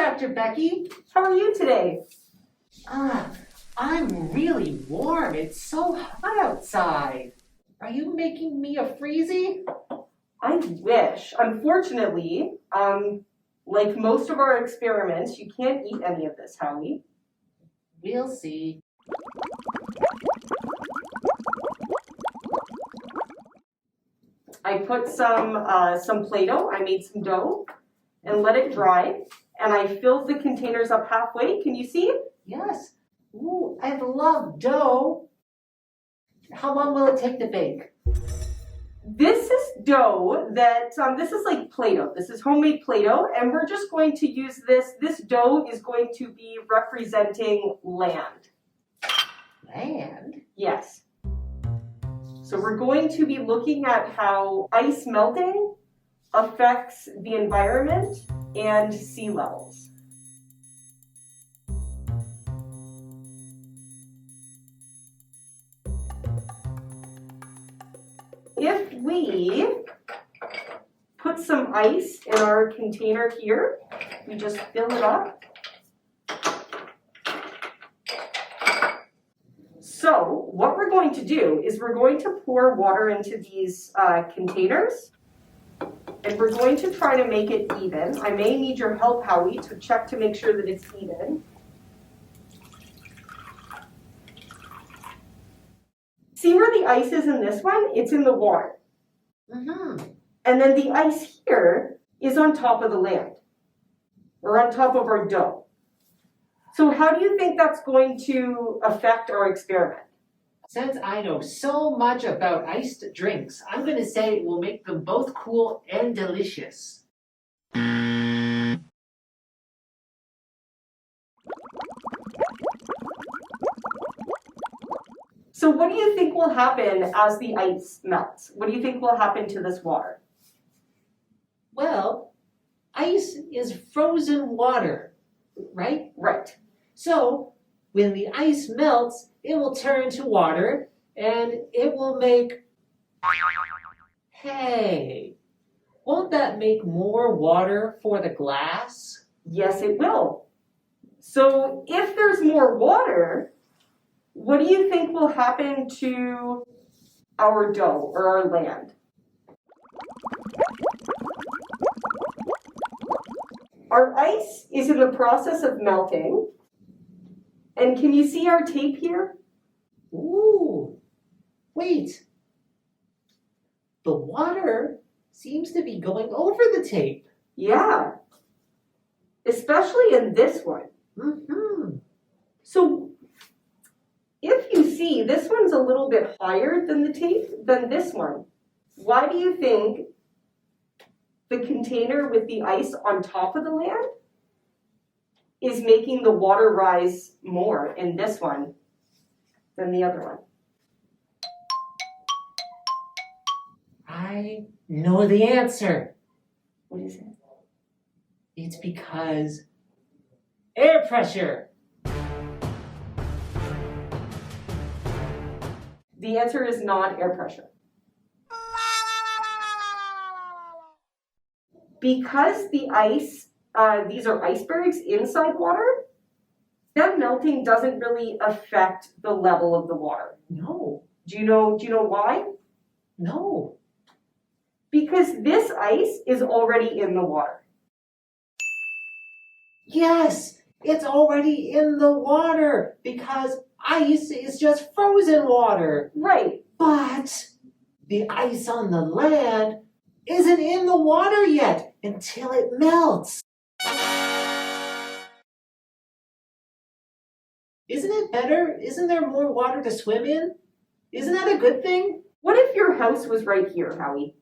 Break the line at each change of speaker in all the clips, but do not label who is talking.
Dr. Becky.
How are you today?
I'm really warm. It's so hot outside. Are you making me a freezy?
I wish. Unfortunately, like most of our experiments, you can't eat any of this, Howie.
We'll see.
I put some Play-Doh, I made some dough, and let it dry. And I filled the containers up halfway. Can you see?
Yes. Ooh, I love dough. How long will it take to bake?
This is dough that, this is like Play-Doh. This is homemade Play-Doh, and we're just going to use this. This dough is going to be representing land.
Land?
Yes. So we're going to be looking at how ice melting affects the environment and sea levels. If we put some ice in our container here, we just fill it up. So what we're going to do is we're going to pour water into these containers, and we're going to try to make it even. I may need your help, Howie, to check to make sure that it's even. See where the ice is in this one? It's in the water.
Mm-hmm.
And then the ice here is on top of the land, or on top of our dough. So how do you think that's going to affect our experiment?
Since I know so much about iced drinks, I'm going to say it will make them both cool and delicious.
So what do you think will happen as the ice melts? What do you think will happen to this water?
Well, ice is frozen water, right?
Right.
So when the ice melts, it will turn to water and it will make hay. Won't that make more water for the glass?
Yes, it will. So if there's more water, what do you think will happen to our dough or our land? Our ice is in the process of melting. And can you see our tape here?
Ooh, wait. The water seems to be going over the tape.
Yeah, especially in this one.
Mm-hmm.
So if you see, this one's a little bit higher than the tape than this one. Why do you think the container with the ice on top of the land is making the water rise more in this one than the other one?
I know the answer.
What is it?
It's because air pressure.
The answer is not air pressure. Because the ice, these are icebergs inside water, them melting doesn't really affect the level of the water.
No.
Do you know why?
No.
Because this ice is already in the water.
Yes, it's already in the water because ice is just frozen water.
Right.
But the ice on the land isn't in the water yet until it melts. Isn't it better? Isn't there more water to swim in? Isn't that a good thing?
What if your house was right here, Howie?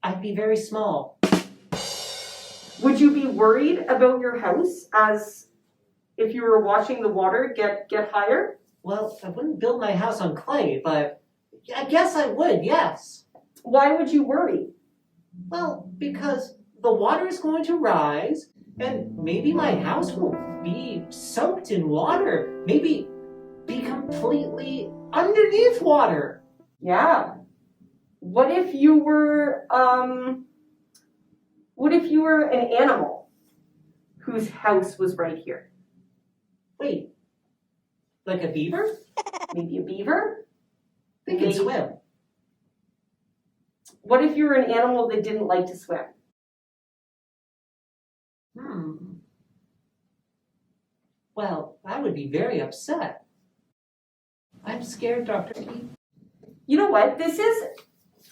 I'd be very small.
Would you be worried about your house as if you were watching the water get higher?
Well, I wouldn't build my house on clay, but I guess I would, yes.
Why would you worry?
Well, because the water is going to rise, and maybe my house will be soaked in water. Maybe be completely underneath water.
Yeah. What if you were an animal whose house was right here?
Wait, like a beaver?
Maybe a beaver?
They can
Maybe-
swim.
What if you're an animal that didn't like to swim?
Well, I would be very upset. I'm scared, Dr. P.
You know what?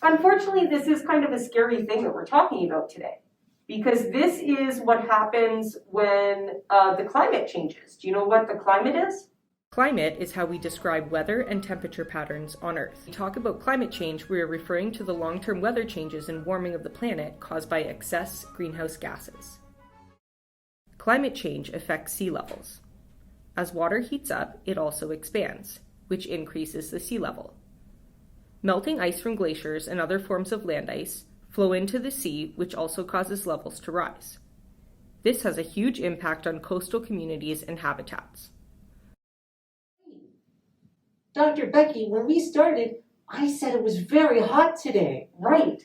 Unfortunately, this is kind of a scary thing that we're talking about today. Because this is what happens when the climate changes. Do you know what the climate is?
Climate is how we describe weather and temperature patterns on Earth. When we talk about climate change, we are referring to the long-term weather changes and warming of the planet caused by excess greenhouse gases. Climate change affects sea levels. As water heats up, it also expands, which increases the sea level. Melting ice from glaciers and other forms of land ice flow into the sea, which also causes levels to rise. This has a huge impact on coastal communities and habitats.
Dr. Becky, when we started, I said it was very hot today.
Right.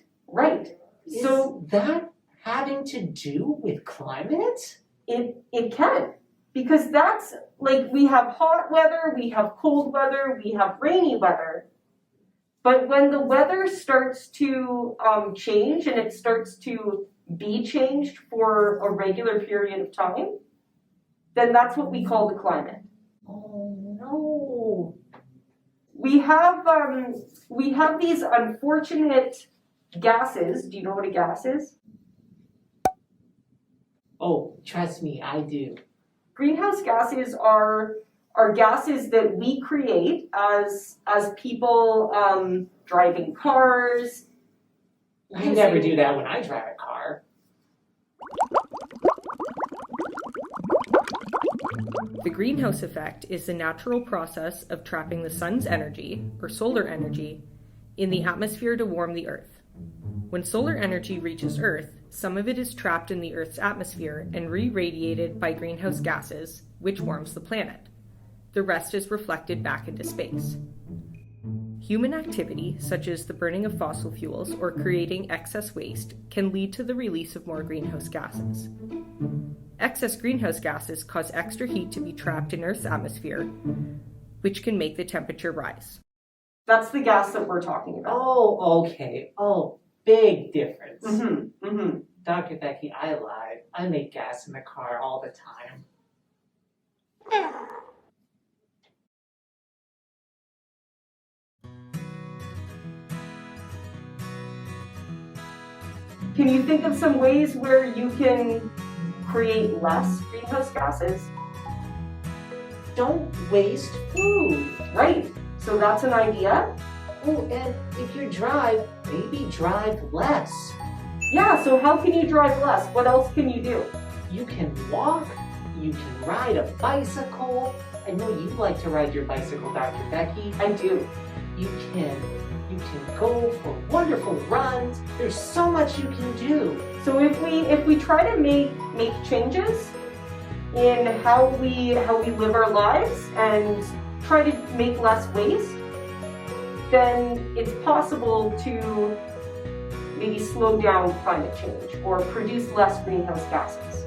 Is
So
that having to do with climate?
it can. Because that's, like, we have hot weather, we have cold weather, we have rainy weather. But when the weather starts to change and it starts to be changed for a regular period of time, then that's what we call the climate.
Oh no.
We have these unfortunate gases. Do you know what a gas is?
Oh, trust me, I do.
Greenhouse gases are gases that we create as people driving cars.
I never do that when I drive a car.
The greenhouse effect is the natural process of trapping the sun's energy, or solar energy, in the atmosphere to warm the Earth. When solar energy reaches Earth, some of it is trapped in the Earth's atmosphere and re-radiated by greenhouse gases, which warms the planet. The rest is reflected back into space. Human activity, such as the burning of fossil fuels or creating excess waste, can lead to the release of more greenhouse gases. Excess greenhouse gases cause extra heat to be trapped in Earth's atmosphere, which can make the temperature rise.
That's the gas that we're talking about.
Oh, okay. Oh, big difference.
Mm-hmm.
Dr. Becky, I lied. I make gas in the car all the time.
Can you think of some ways where you can create less greenhouse gases?
Don't waste food.
Right. So that's an idea.
Oh, and if you drive, maybe drive less.
Yeah, so how can you drive less? What else can you do?
You can walk, you can ride a bicycle. I know you like to ride your bicycle, Dr. Becky.
I do.
You can go for wonderful runs. There's so much you can do.
So if we try to make changes in how we live our lives and try to make less waste, then it's possible to maybe slow down climate change or produce less greenhouse gases.